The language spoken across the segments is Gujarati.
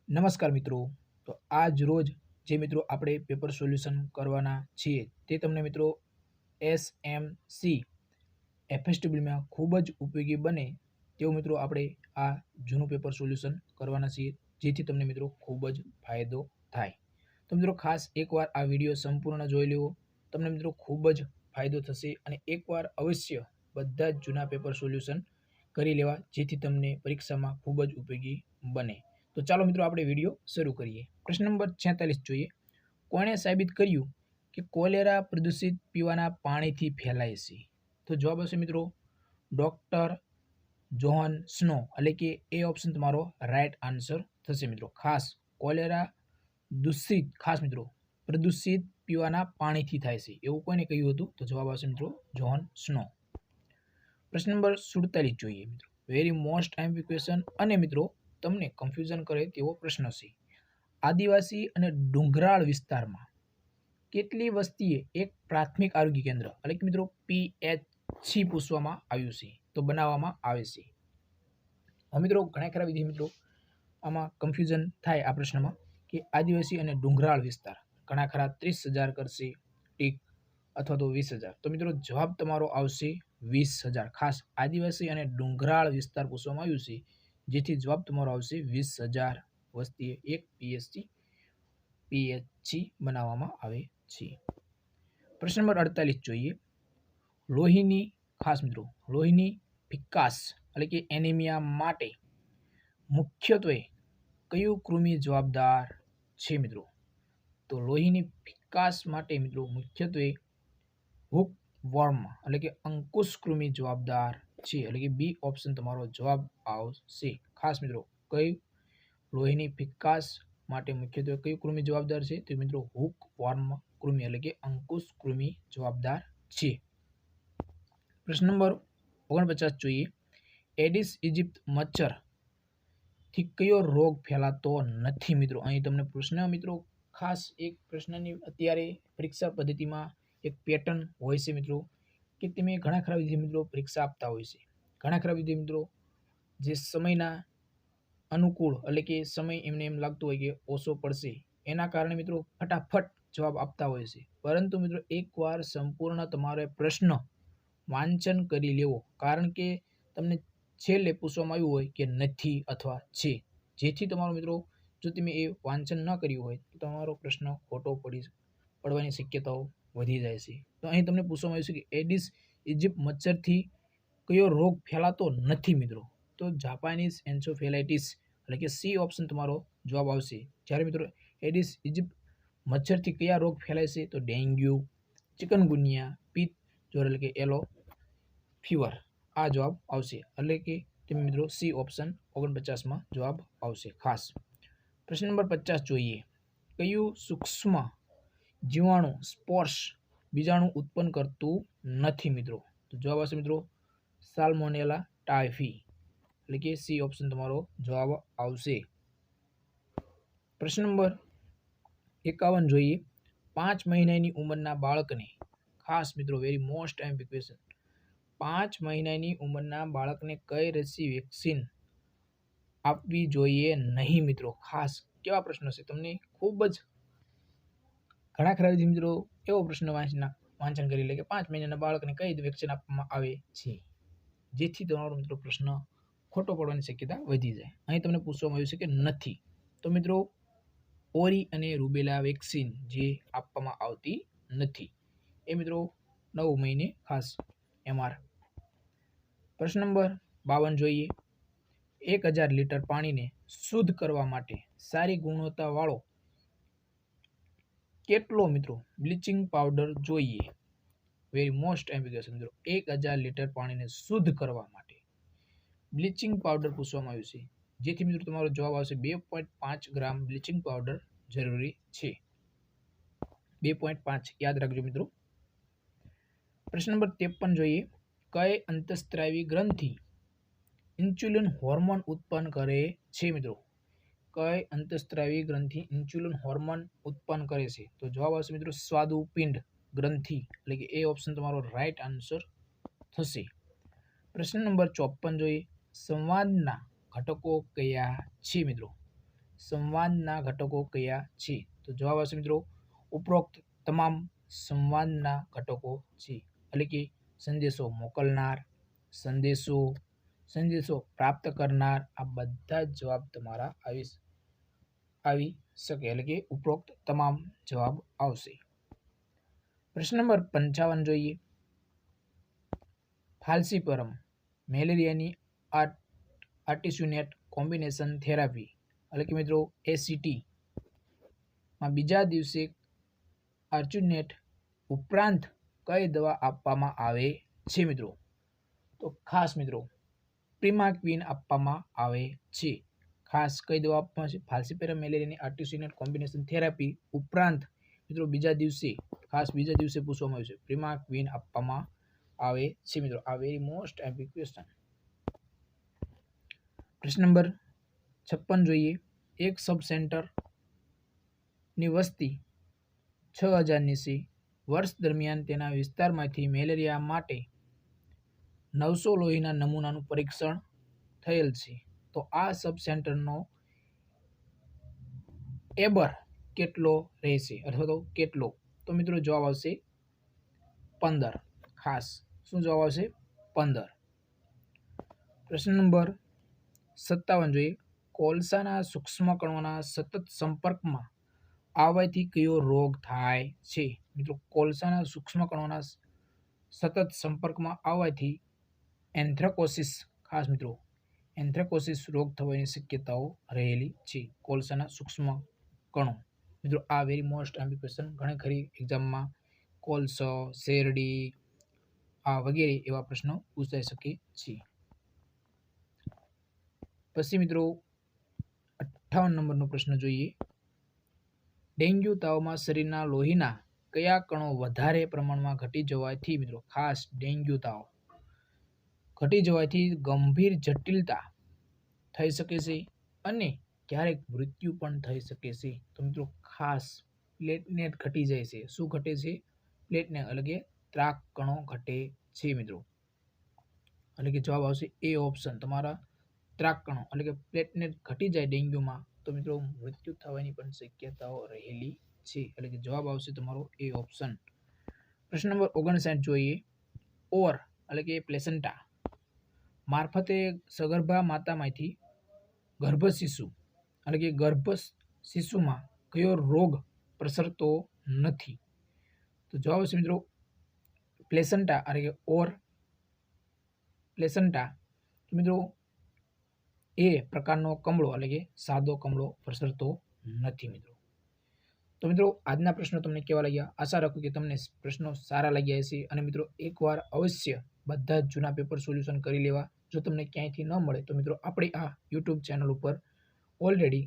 નમસ્કાર મિત્રો. તો આજ રોજ જે મિત્રો આપણે પેપર સોલ્યુશન કરવાના છીએ તે તમને મિત્રો એસએમસી એફએસડબલ્યુમાં ખૂબ જ ઉપયોગી બને તેવું મિત્રો આપણે આ જૂનું પેપર સોલ્યુશન કરવાના છીએ, જેથી તમને મિત્રો ખૂબ જ ફાયદો થાય. તો મિત્રો ખાસ એકવાર આ વિડીયો સંપૂર્ણ જોઈ લેવો, તમને મિત્રો ખૂબ જ ફાયદો થશે અને એકવાર અવશ્ય બધા જ જૂના પેપર સોલ્યુશન કરી લેવા, જેથી તમને પરીક્ષામાં ખૂબ જ ઉપયોગી બને. તો ચાલો મિત્રો આપણે વિડીયો શરૂ કરીએ. પ્રશ્ન નંબર 46 જોઈએ. કોણે સાબિત કર્યું કે કોલેરા પ્રદૂષિત પીવાના પાણીથી ફેલાય છે? તો જવાબ હશે મિત્રો ડોક્ટર જોહન સ્નો, એટલે કે એ ઓપ્શન તમારો રાઈટ આન્સર થશે મિત્રો. ખાસ કોલેરા ખાસ મિત્રો પ્રદૂષિત પીવાના પાણીથી થાય છે એવું કોઈને કહ્યું હતું? તો જવાબ આવશે મિત્રો જોહન સ્નો. પ્રશ્ન નંબર 47 જોઈએ મિત્રો. વેરી મોસ્ટ આઈએમપી ક્વેશ્ચન અને મિત્રો તમને કન્ફ્યુઝન કરે તેવો પ્રશ્ન છે. આદિવાસી અને ડુંગરાળ વિસ્તારમાં કેટલી વસ્તીએ એક પ્રાથમિક આરોગ્ય કેન્દ્ર, એટલે કે મિત્રો પીએચસી પૂછવામાં આવ્યું છે, તો બનાવવામાં આવે છે. હવે મિત્રો ઘણા ખરા વિદ્યાર્થી મિત્રો આમાં કન્ફ્યુઝન થાય આ પ્રશ્નમાં કે આદિવાસી અને ડુંગરાળ વિસ્તાર ઘણા ખરા 30,000 કરશે ટીક અથવા તો 20,000. તો મિત્રો જવાબ તમારો આવશે 20,000. ખાસ આદિવાસી અને ડુંગરાળ વિસ્તાર પૂછવામાં આવ્યું છે, જેથી જવાબ તમારો આવશે 20,000 વસ્તીએ એક પીએચસી બનાવવામાં આવે છે. પ્રશ્ન નંબર 48 જોઈએ. લોહીની ખાસ મિત્રો લોહીની ફિકાસ એટલે કે એનિમિયા માટે મુખ્યત્વે કયું કૃમિ જવાબદાર છે મિત્રો? તો લોહીની ફિકાસ માટે મિત્રો મુખ્યત્વે હુક વર્મ એટલે કે અંકુશ કૃમિ જવાબદાર છે, એટલે કે બી ઓપ્શન તમારો જવાબ આવશે. ખાસ મિત્રો કઈ લોહીની ફિકાસ માટે મુખ્યત્વે કયું કૃમિ જવાબદાર છે? તો મિત્રો હુક વર્મ કૃમિ એટલે કે અંકુશ કૃમિ જવાબદાર છે. પ્રશ્ન નંબર 49 જોઈએ. એડિસ ઇજિપ્ત મચ્છર થી કયો રોગ ફેલાતો નથી મિત્રો? અહીં તમને પ્રશ્ન મિત્રો ખાસ એક પ્રશ્નની અત્યારે પરીક્ષા પદ્ધતિમાં એક પેટર્ન હોય છે મિત્રો, કે તમે ઘણા ખરા વિદ્યાર્થી મિત્રો પરીક્ષા આપતા હોય છે. ઘણા ખરા વિદ્યાર્થી મિત્રો જે સમયના અનુકૂળ એટલે કે સમય એમને એમ લાગતો હોય કે ઓછો પડશે, એના કારણે મિત્રો ફટાફટ જવાબ આપતા હોય છે. પરંતુ મિત્રો એકવાર સંપૂર્ણ તમારે પ્રશ્ન વાંચન કરી લેવો, કારણ કે તમને છેલ્લે પૂછવામાં આવ્યું હોય કે નથી અથવા છે, જેથી તમારો મિત્રો જો તમે એ વાંચન ન કર્યું હોય તો તમારો પ્રશ્ન ખોટો પડવાની શક્યતાઓ વધી જાય છે. તો અહીં તમને પૂછવામાં આવ્યું છે કે એડિસ ઇજિપ્ત મચ્છરથી કયો રોગ ફેલાતો નથી મિત્રો? તો જાપાનીઝ એન્સેફેલાઇટિસ એટલે કે સી ઓપ્શન તમારો જવાબ આવશે. જ્યારે મિત્રો એડિસ ઇજિપ્ત મચ્છરથી કયા રોગ ફેલાય છે? તો ડેન્ગ્યુ, ચિકનગુનિયા, પિત્ત જ્વર એટલે કે યલો ફીવર, આ જવાબ આવશે. એટલે કે તમે મિત્રો સી ઓપ્શન 49માં જવાબ આવશે. ખાસ પ્રશ્ન નંબર 50 જોઈએ. કયું સૂક્ષ્મ જીવાણુ સ્પોર્સ બીજાણુ ઉત્પન્ન કરતું નથી મિત્રો? તો જવાબ આવશે મિત્રો સાલ્મોનેલા ટાઇફી, એટલે કે સી ઓપ્શન તમારો જવાબ આવશે. પ્રશ્ન નંબર 51 જોઈએ. 5 મહિનાની ઉંમરના બાળકને ખાસ મિત્રો વેરી મોસ્ટ આઈએમપી ક્વેશ્ચન, 5 મહિનાની ઉંમરના બાળકને કઈ રસી વેક્સિન આપવી જોઈએ નહીં મિત્રો? ખાસ કેવા પ્રશ્નો છે, તમને ખૂબ જ ઘણા ખરા મિત્રો એવો પ્રશ્ન વાંચન કરી લે કે 5 મહિનાના બાળકને કઈ વેક્સિન આપવામાં આવે છે, જેથી તમારો મિત્રો પ્રશ્ન ખોટો પડવાની શક્યતા વધી જાય. અહીં તમને પૂછવામાં આવ્યું છે કે નથી. તો મિત્રો ઓરી અને રૂબેલા વેક્સિન જે આપવામાં આવતી નથી એ મિત્રો 9 મહિને ખાસ એમઆર. પ્રશ્ન નંબર 52 જોઈએ. 1000 લીટર પાણીને શુદ્ધ કરવા માટે સારી ગુણવત્તા વાળો કેટલો મિત્રો બ્લીચિંગ પાવડર જોઈએ? વેરી મોસ્ટ એમ્બિગ્યુઅસ મિત્રો 1000 લીટર પાણીને શુદ્ધ કરવા માટે બ્લીચિંગ પાવડર પૂછવામાં આવ્યું છે, જેથી મિત્રો તમારો જવાબ આવશે 2.5 ગ્રામ બ્લીચિંગ પાવડર જરૂરી છે. 2.5 યાદ રાખજો મિત્રો. પ્રશ્ન નંબર 53 જોઈએ. કઈ અંતઃસ્ત્રાવી ગ્રંથિ ઇન્સ્યુલિન હોર્મોન ઉત્પન્ન કરે છે મિત્રો? કઈ અંતઃસ્ત્રાવી ગ્રંથિ ઇન્સ્યુલિન હોર્મોન ઉત્પન્ન કરે છે? તો જવાબ આવશે મિત્રો સ્વાદુપિંડ ગ્રંથિ, એટલે કે એ ઓપ્શન તમારો રાઈટ આન્સર થશે. પ્રશ્ન નંબર 54 જોઈએ. સંવાદના ઘટકો કયા છે મિત્રો? સંવાદના ઘટકો કયા છે? તો જવાબ આવશે મિત્રો ઉપરોક્ત તમામ સંવાદના ઘટકો છે. એટલે કે સંદેશો મોકલનાર, સંદેશો પ્રાપ્ત કરનાર, આ બધા જ જવાબ તમારા આવી શકે. એટલે કે ઉપરોક્ત તમામ જવાબ આવશે. પ્રશ્ન નંબર 55 જોઈએ. ફાલ્સીપરમ મેલેરિયાની આર્ટિસ્યુનેટ કોમ્બિનેશન થેરાપી એટલે કે મિત્રો એસીટી માં બીજા દિવસે આર્ચ્યુનેટ ઉપરાંત કઈ દવા આપવામાં આવે છે મિત્રો? તો ખાસ મિત્રો પ્રિમાક્વિન આપવામાં આવે છે. ખાસ કઈ દવા આપવામાં છે? ફાલ્સીપેરમ મેલેરિયાની આર્ટિસ્યુનેટ કોમ્બિનેશન થેરાપી ઉપરાંત મિત્રો બીજા દિવસે પૂછવામાં આવ્યું છે પ્રિમાક્વિન આપવામાં આવે છે મિત્રો. આ વેરી મોસ્ટ એમ્પિક ક્વેશ્ચન. પ્રશ્ન નંબર 56 જોઈએ. એક સબ સેન્ટર ની વસ્તી 6000ની છે. વર્ષ દરમિયાન તેના વિસ્તારમાંથી મેલેરિયા માટે 900 લોહીના નમૂનાનું પરીક્ષણ થયેલ છે. તો આ સબ સેન્ટરનો એબર કેટલો રહેશે અથવા તો કેટલો? તો મિત્રો જવાબ આવશે 15. ખાસ શું જવાબ આવશે? 15. પ્રશ્ન નંબર 57 જોઈએ. કોલસાના સૂક્ષ્મકણોના સતત સંપર્કમાં આવવાથી કયો રોગ થાય છે? મિત્રો કોલસાના સૂક્ષ્મકણોના સતત સંપર્કમાં આવવાથી એન્થ્રેકોસિસ, ખાસ મિત્રો એન્થ્રેકોસિસ રોગ થવાની શક્યતાઓ રહેલી છે. કોલસાના સૂક્ષ્મ કણો મિત્રો આ વેરી મોસ્ટ એમ્પિક ક્વેશ્ચન. ઘણી ખરી એક્ઝામમાં કોલસો, શેરડી આ વગેરે એવા પ્રશ્નો પૂછાઈ શકે છે. પછી મિત્રો 58 નંબરનો પ્રશ્ન જોઈએ. ડેન્ગ્યુ તાવમાં શરીરના લોહીના કયા કણો વધારે પ્રમાણમાં ઘટી જવાથી મિત્રો, ખાસ ડેન્ગ્યુ તાવ ઘટી જવાથી ગંભીર જટિલતા થઈ શકે છે અને ક્યારેક મૃત્યુ પણ થઈ શકે છે. તો મિત્રો ખાસ પ્લેટલેટ ઘટી જાય છે. શું ઘટે છે? પ્લેટલેટ એટલે કે ત્રાક કણો ઘટે છે મિત્રો. એટલે કે જવાબ આવશે એ ઓપ્શન. તમારા ત્રાક કણો એટલે કે પ્લેટલેટ ઘટી જાય ડેન્ગ્યુમાં તો મિત્રો મૃત્યુ થવાની પણ શક્યતાઓ રહેલી છે. એટલે કે જવાબ આવશે તમારો એ ઓપ્શન. પ્રશ્ન નંબર 59 જોઈએ. ઓર એટલે કે પ્લેસેન્ટા મારફતે સગર્ભા માતામાંથી ગર્ભ શિશુમાં કયો રોગ પ્રસરતો નથી? તો જવાબ આવશે મિત્રો પ્લેસેન્ટા એટલે કે ઓર પ્લેસેન્ટા મિત્રો એ પ્રકારનો કમળો એટલે કે સાદો કમળો પ્રસરતો નથી મિત્રો. તો મિત્રો આજના પ્રશ્નો તમને કેવા લાગ્યા? આશા રાખું કે તમને પ્રશ્નો સારા લાગ્યા હશે. અને મિત્રો એકવાર અવશ્ય બધા જ જૂના પેપર સોલ્યુશન કરી લેવા. જો તમને ક્યાંયથી ન મળે તો મિત્રો આપણી આ યુટ્યુબ ચેનલ ઉપર ઓલરેડી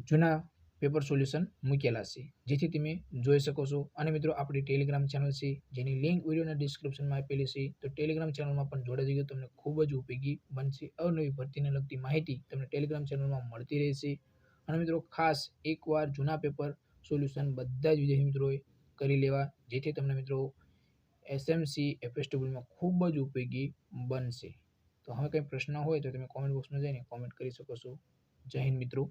જૂના પેપર સોલ્યુશન મૂકેલા છે જેથી તમે જોઈ શકો છો. અને મિત્રો આપણી ટેલિગ્રામ ચેનલ છે જેની લિંક વિડીયોના ડિસ્ક્રિપ્શનમાં આપેલી છે. તો ટેલિગ્રામ ચેનલમાં પણ જોડાઈ જજો. તમને ખૂબ જ ઉપયોગી બનશે. અવનવી ભરતીને લગતી માહિતી તમને ટેલિગ્રામ ચેનલમાં મળતી રહેશે. અને મિત્રો ખાસ એકવાર જૂના પેપર સોલ્યુશન બધા જ વિદ્યાર્થી મિત્રોએ કરી લેવા જેથી તમને મિત્રો એસએમસી એફએસડબલ્યુમાં ખૂબ જ ઉપયોગી બનશે. તો હવે કંઈ પ્રશ્ન હોય તો તમે કોમેન્ટ બોક્સમાં જઈને કોમેન્ટ કરી શકો છો. જય હિન્દ મિત્રો.